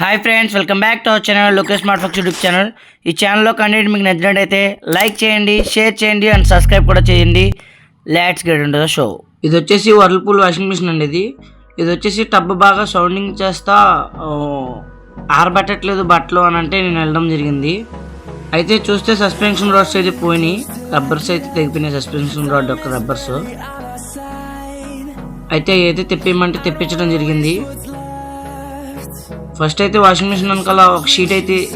Hi friends, welcome back to our channel Lokesh smart fox YouTube channel. ఈ ఛానల్లో content మీకు నచ్చినట్టయితే లైక్ చేయండి, షేర్ చేయండి అండ్ సబ్స్క్రైబ్ కూడా చేయండి. Let's get into the show. ఇది వచ్చేసి వర్ల్పూల్ వాషింగ్ మిషన్ అండి. ఇది వచ్చేసి టబ్ బాగా సౌండింగ్ చేస్తా ఆరబెట్టట్లేదు బట్టలు అని అంటే నేను వెళ్ళడం జరిగింది. అయితే చూస్తే సస్పెన్షన్ రాడ్స్ అయితే పోయినాయి, రబ్బర్స్ అయితే తెగిపోయినాయి. సస్పెన్షన్ రాడ్ యొక్క రబ్బర్స్ అయితే ఏదైతే తెప్పిమంటే తెప్పించడం జరిగింది. ఫస్ట్ అయితే వాషింగ్ మిషన్ వెనకాల ఒక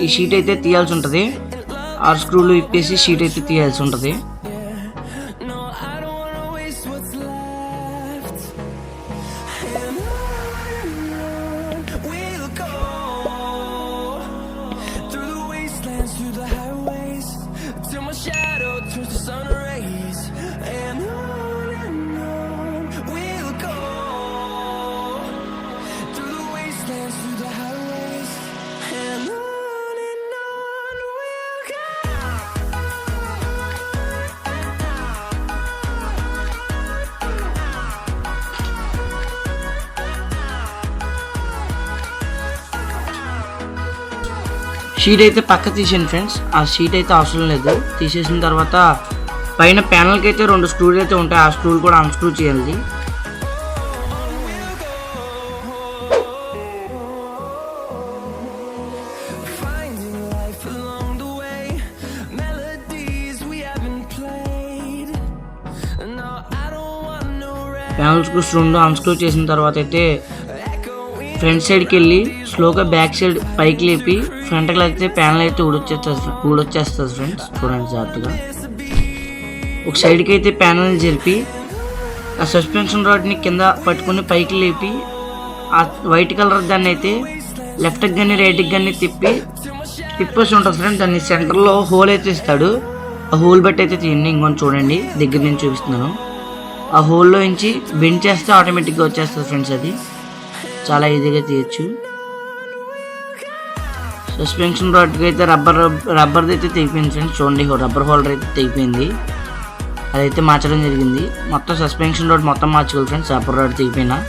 ఈ షీట్ అయితే తీయాల్సి ఉంటుంది. 6 స్క్రూలు ఇప్పేసి షీట్ అయితే తీయాల్సి ఉంటుంది. షీట్ అయితే పక్క తీసాను ఫ్రెండ్స్. ఆ షీట్ అయితే అవసరం లేదు. తీసేసిన తర్వాత పైన ప్యానల్కి అయితే 2 స్క్రూలు అయితే ఉంటాయి. ఆ స్క్రూలు కూడా అన్స్క్రూ చేయాలి. ప్యానల్ స్క్రూస్ 2 అన్స్క్రూ చేసిన తర్వాత అయితే ఫ్రంట్ సైడ్కి వెళ్ళి స్లోగా బ్యాక్ సైడ్ పైకి లేపి ఫ్రంట్కి లేకపోతే ప్యానల్ అయితే ఊడొచ్చేస్తుంది ఫ్రెండ్స్. చూడండి జాగ్రత్తగా. ఒక సైడ్కి అయితే ప్యానల్ జరిపి ఆ సస్పెన్షన్ రాడ్ని కింద పట్టుకుని పైకి లేపి ఆ వైట్ కలర్ దాన్ని అయితే లెఫ్ట్కి కానీ రైట్కి కానీ తిప్పేసి ఉంటుంది ఫ్రెండ్స్. దాన్ని సెంటర్లో హోల్ అయితే ఇస్తాడు. ఆ హోల్ బట్టి అయితే తీయండి. ఇంకొంచెం చూడండి, దగ్గర నుంచి చూపిస్తున్నాను. ఆ హోల్లో నుంచి బెండ్ చేస్తే ఆటోమేటిక్గా వచ్చేస్తుంది ఫ్రెండ్స్. అది చాలా ఈజీగా తీయచ్చు. సస్పెన్షన్ రాడ్కి అయితే రబ్బర్ది అయితే తెగిపోయింది ఫ్రెండ్స్. చూడండి, రబ్బర్ హోల్డర్ అయితే తెగిపోయింది. అదైతే మార్చడం జరిగింది. మొత్తం సస్పెన్షన్ రాడ్ మొత్తం మార్చుకోవాలి ఫ్రెండ్స్. రబ్బర్ రాడ్ తెగిపోయినా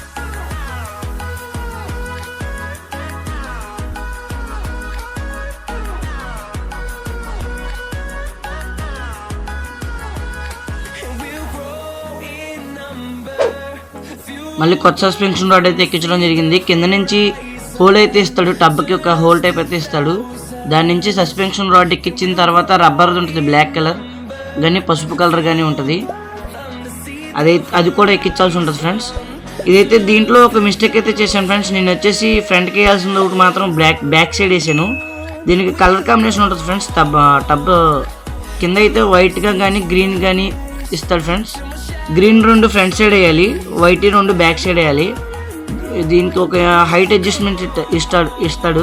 మళ్ళీ కొత్త సస్పెన్షన్ రాడ్ అయితే ఎక్కించడం జరిగింది. కింద నుంచి హోల్ అయితే ఇస్తాడు, టబ్కి ఒక హోల్ టైప్ అయితే ఇస్తాడు. దాని నుంచి సస్పెన్షన్ రాడ్ ఎక్కించిన తర్వాత రబ్బర్ ఉంటుంది, బ్లాక్ కలర్ కానీ పసుపు కలర్ కానీ ఉంటుంది. అది కూడా ఎక్కించాల్సి ఉంటుంది ఫ్రెండ్స్. ఇదైతే దీంట్లో ఒక మిస్టేక్ అయితే చేశాను ఫ్రెండ్స్. నేను వచ్చేసి ఫ్రంట్కి వేయాల్సిన ఒకటి మాత్రం బ్యాక్ సైడ్ వేసాను. దీనికి కలర్ కాంబినేషన్ ఉంటుంది ఫ్రెండ్స్. టబ్ కింద అయితే వైట్గా కానీ గ్రీన్ కానీ ఇస్తాడు ఫ్రెండ్స్. గ్రీన్ 2 ఫ్రంట్ సైడ్ వేయాలి, వైట్ 2 బ్యాక్ సైడ్ వేయాలి. దీనికి ఒక హైట్ అడ్జస్ట్మెంట్ ఇస్తాడు.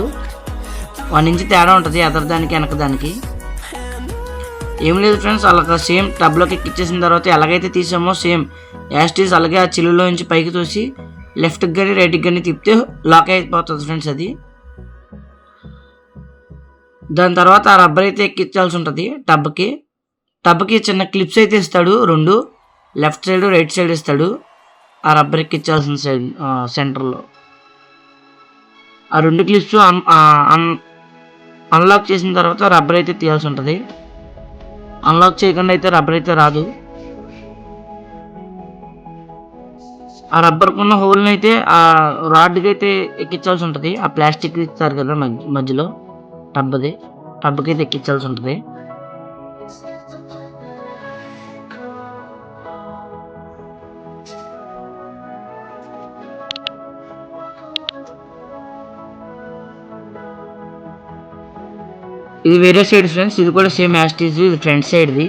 1 ఇంచ్ తేడా ఉంటుంది ఎదరదానికి వెనకదానికి. ఏం లేదు ఫ్రెండ్స్, అలాగ సేమ్ టబ్లోకి ఎక్కించేసిన తర్వాత ఎలాగైతే తీసామో సేమ్ యాస్టీస్ అలాగే ఆ చిల్లులో నుంచి పైకి తోసి లెఫ్ట్కి కానీ రైట్కి కానీ తిప్పితే లాక్ అయిపోతుంది ఫ్రెండ్స్ అది. దాని తర్వాత ఆ రబ్బర్ అయితే ఎక్కించాల్సి ఉంటుంది. టబ్కి చిన్న క్లిప్స్ అయితే ఇస్తాడు 2, లెఫ్ట్ సైడ్ రైట్ సైడ్ ఇస్తాడు. ఆ రబ్బర్ ఎక్కించాల్సిన సైడ్ సెంటర్లో ఆ 2 క్లిప్స్ అన్లాక్ చేసిన తర్వాత రబ్బర్ అయితే తీయాల్సి ఉంటుంది. అన్లాక్ చేయకుండా అయితే రబ్బర్ అయితే రాదు. ఆ రబ్బర్కున్న హోల్ని అయితే ఆ రాడ్కి అయితే ఎక్కించాల్సి ఉంటుంది. ఆ ప్లాస్టిక్ ఇస్తారు కదా మధ్యలో టబ్కి అయితే ఎక్కించాల్సి ఉంటుంది. ఇది వేరే సైడ్ ఫ్రెండ్స్. ఇది కూడా సేమ్ యాస్టీజ్. ఇది ఫ్రంట్ సైడ్ది.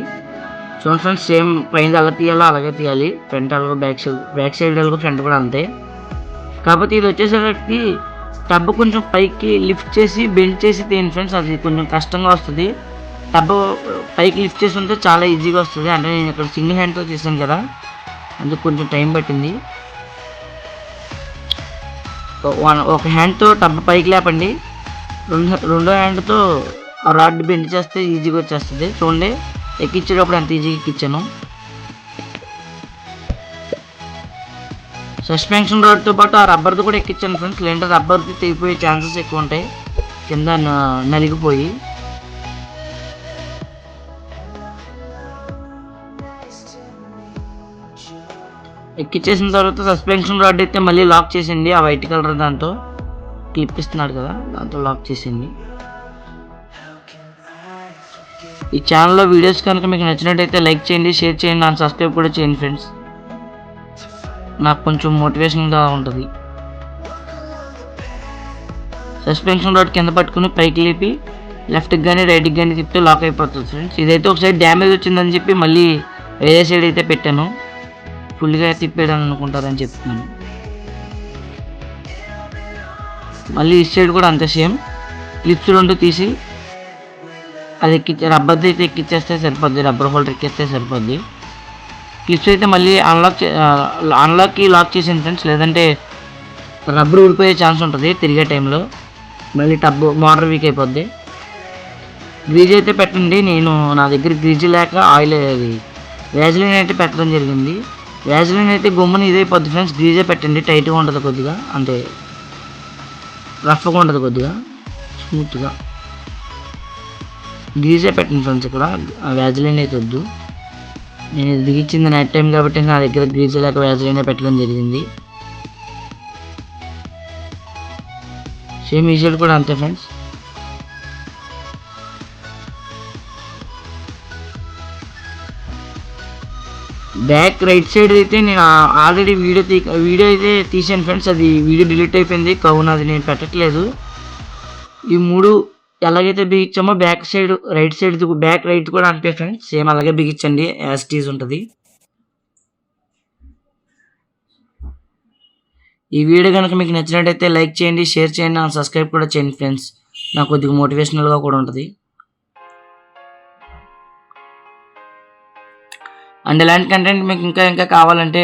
చూడండి ఫ్రెండ్స్, సేమ్ పైన ఎలా తీయాలో అలాగే తీయాలి. ఫ్రంట్ అలాగే బ్యాక్ సైడ్ అలాగే ఫ్రంట్ కూడా అంతే. కాకపోతే ఇది వచ్చేసరికి టబ్ కొంచెం పైకి లిఫ్ట్ చేసి బెండ్ చేసి తీయండి ఫ్రెండ్స్. అది కొంచెం కష్టంగా వస్తుంది. టబ్ పైకి లిఫ్ట్ చేసి ఉంటే చాలా ఈజీగా వస్తుంది. అంటే నేను ఇక్కడ సింగిల్ హ్యాండ్తో తీసాను కదా, అందుకు కొంచెం టైం పట్టింది. ఒక హ్యాండ్తో టబ్ పైకి లేపండి, రెండో హ్యాండ్తో ఆ రాడ్ బెండ్ చేస్తే ఈజీగా వచ్చేస్తుంది. చూడండి, ఎక్కించేటప్పుడు ఎంత ఈజీగా ఎక్కించాను. సస్పెన్షన్ రాడ్తో పాటు ఆ రబ్బర్ది కూడా ఎక్కించాను ఫ్రెండ్స్, లేదంటే రబ్బర్ది తెగిపోయే ఛాన్సెస్ ఎక్కువ ఉంటాయి కింద నలిగిపోయి. ఎక్కించేసిన తర్వాత సస్పెన్షన్ రాడ్ అయితే మళ్ళీ లాక్ చేసింది ఆ వైట్ కలర్ దాంతో, క్లిప్ ఇస్తున్నాడు కదా దాంతో లాక్ చేసింది. ఈ ఛానల్లో వీడియోస్ కనుక మీకు నచ్చినట్టయితే లైక్ చేయండి, షేర్ చేయండి, అండ్ సబ్స్క్రైబ్ కూడా చేయండి ఫ్రెండ్స్. నాకు కొంచెం మోటివేషన్గా ఉంటుంది. సస్పెన్షన్ రాడ్ కింద పట్టుకుని పైకి లేపి లెఫ్ట్కి కానీ రైట్కి కానీ తిప్పితే లాక్ అయిపోతుంది ఫ్రెండ్స్. ఇదైతే ఒకసారి డ్యామేజ్ వచ్చిందని చెప్పి మళ్ళీ వేరే సైడ్ అయితే పెట్టాను, ఫుల్గా తిప్పేయడం అనుకుంటారని చెప్తున్నాను. మళ్ళీ ఈ సైడ్ కూడా అంతే సేమ్, క్లిప్స్ రెండు తీసి అది రబ్బర్ది అయితే ఎక్కిచ్చేస్తే సరిపోద్ది, రబ్బర్ హోల్డర్ ఎక్కిస్తే సరిపోద్ది. క్లిప్స్ అయితే మళ్ళీ అన్లాక్కి లాక్ చేసింది ఫ్రెండ్స్, లేదంటే రబ్బర్ ఊడిపోయే ఛాన్స్ ఉంటుంది తిరిగే టైంలో, మళ్ళీ టబ్ మోటార్ వీక్ అయిపోద్ది. గ్రీజ్ అయితే పెట్టండి, నేను నా దగ్గర గ్రీజ్ లేక ఆయిల్ అది వ్యాజిలిన్ అయితే పెట్టడం జరిగింది. వ్యాజిలిన్ అయితే గుమ్మని ఇదైపోద్ది ఫ్రెండ్స్, గ్రీజే పెట్టండి, టైట్గా ఉంటుంది కొద్దిగా, అంటే రఫ్గా ఉంటుంది కొద్దిగా స్మూత్గా. గ్రీజే పెట్టండి ఫ్రెండ్స్, ఇక్కడ వ్యాజిలిన్ అయితే వద్దు. నేను దిగిచ్చింది నైట్ టైం కాబట్టి నా దగ్గర గ్రీజ్ లేక వ్యాజిలినే పెట్టడం జరిగింది. సేమ్ ఈ సైడ్ కూడా అంతే ఫ్రెండ్స్. బ్యాక్ రైట్ సైడ్ అయితే నేను ఆల్రెడీ వీడియో అయితే తీసాను ఫ్రెండ్స్, అది వీడియో డిలీట్ అయిపోయింది కావున అది నేను పెట్టట్లేదు. ఈ మూడు ఎలాగైతే బిగించామో back side right side back right కూడా అంతే ఫ్రెండ్స్, సేమ్ అలాగే బిగించండి, యాజ్ టీజ్ ఉంటుంది. ఈ వీడియో కనుక మీకు నచ్చినట్టయితే లైక్ చేయండి, షేర్ చేయండి, అండ్ సబ్స్క్రైబ్ కూడా చేయండి ఫ్రెండ్స్, నాకు కొద్దిగా మోటివేషనల్గా కూడా ఉంటుంది. అండ్ ఇలాంటి కంటెంట్ మీకు ఇంకా కావాలంటే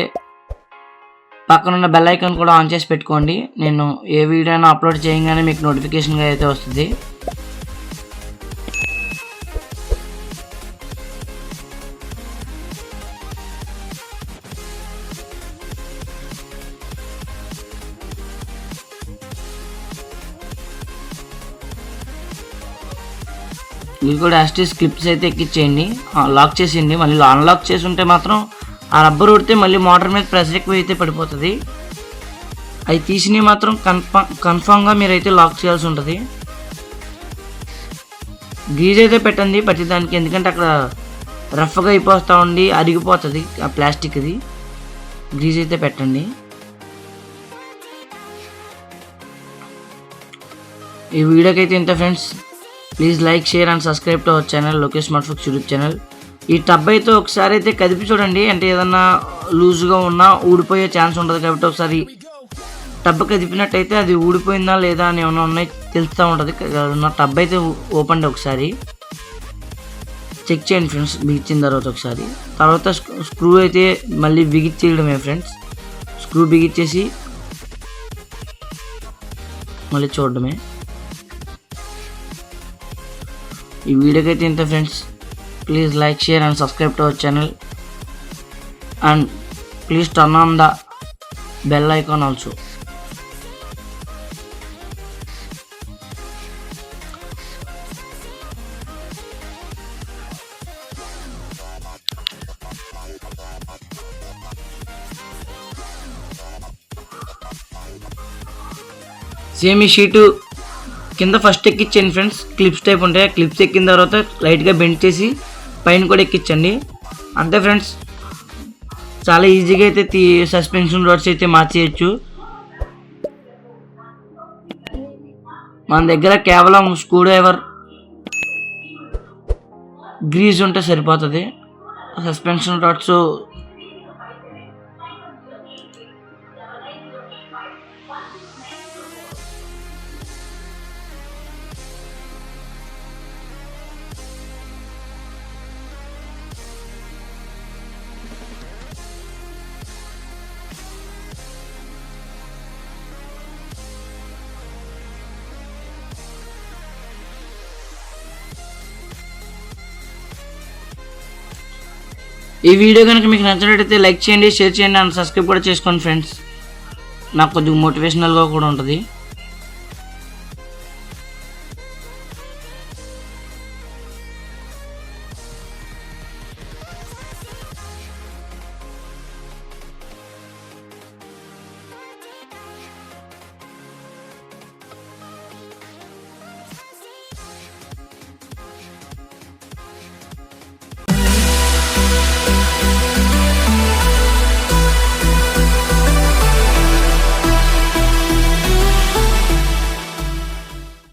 పక్కనున్న బెల్ ఐకాన్ కూడా ఆన్ చేసి పెట్టుకోండి, నేను ఏ వీడియో అయినా అప్లోడ్ చేయగానే మీకు నోటిఫికేషన్గా అయితే వస్తుంది. ఇవి కూడా యాస్టీస్ క్లిప్స్ అయితే ఎక్కించేయండి, లాక్ చేసేయండి. మళ్ళీ అన్లాక్ చేసి ఉంటే మాత్రం ఆ రబ్బర్ ఉడితే మళ్ళీ మోటార్ మీద ప్రెషర్ ఎక్కువ అయితే పడిపోతుంది. అవి తీసినవి మాత్రం కన్ఫామ్గా మీరైతే లాక్ చేయాల్సి ఉంటుంది. గ్రీజ్ అయితే పెట్టండి ప్రతిదానికి, ఎందుకంటే అక్కడ రఫ్గా అయిపోతూ ఉండి అరిగిపోతుంది ఆ ప్లాస్టిక్ది. గ్రీజ్ అయితే పెట్టండి. ఈ వీడియోకి అయితే ఇంత friends, please like share and subscribe to our channel Lokesh smart ఫుక్స్ యూట్యూబ్ ఛానల్. ఈ టబ్ అయితే ఒకసారి అయితే కదిపి చూడండి, అంటే ఏదన్నా లూజ్గా ఉన్నా ఊడిపోయే ఛాన్స్ ఉంటుంది కాబట్టి ఒకసారి టబ్ కదిపినట్టయితే అది ఊడిపోయిందా లేదా అని ఏమైనా ఉన్నాయి తెలుస్తూ ఉంటుంది. నా టబ్ అయితే ఓపెన్ ఒకసారి చెక్ చేయండి ఫ్రెండ్స్, బిగించిన తర్వాత స్క్రూ అయితే మళ్ళీ బిగించేయడమే ఫ్రెండ్స్. స్క్రూ బిగించేసి మళ్ళీ చూడడమే. ఈ వీడియోకి అయితే ఇంత friends, please like share and subscribe to our channel, and please turn on the bell icon also. Same ఈ షీటు కింద ఫస్ట్ ఎక్కించండి ఫ్రెండ్స్, క్లిప్స్ టైప్ ఉంటాయి. క్లిప్స్ ఎక్కిన తర్వాత లైట్గా బెండ్ చేసి పైన కూడా ఎక్కించండి. అంతే ఫ్రెండ్స్, చాలా ఈజీగా అయితే సస్పెన్షన్ రాడ్స్ అయితే మార్చేయచ్చు. మన దగ్గర కేవలం స్క్రూ డ్రైవర్, గ్రీజ్ ఉంటే సరిపోతుంది. సస్పెన్షన్ రాడ్స్ ఈ వీడియో కనుక మీకు నచ్చినట్లయితే లైక్ చేయండి, షేర్ చేయండి, అండ్ సబ్స్క్రైబ్ కూడా చేసుకోండి ఫ్రెండ్స్. నాకు కొద్దిగా మోటివేషనల్గా కూడా ఉంటుంది.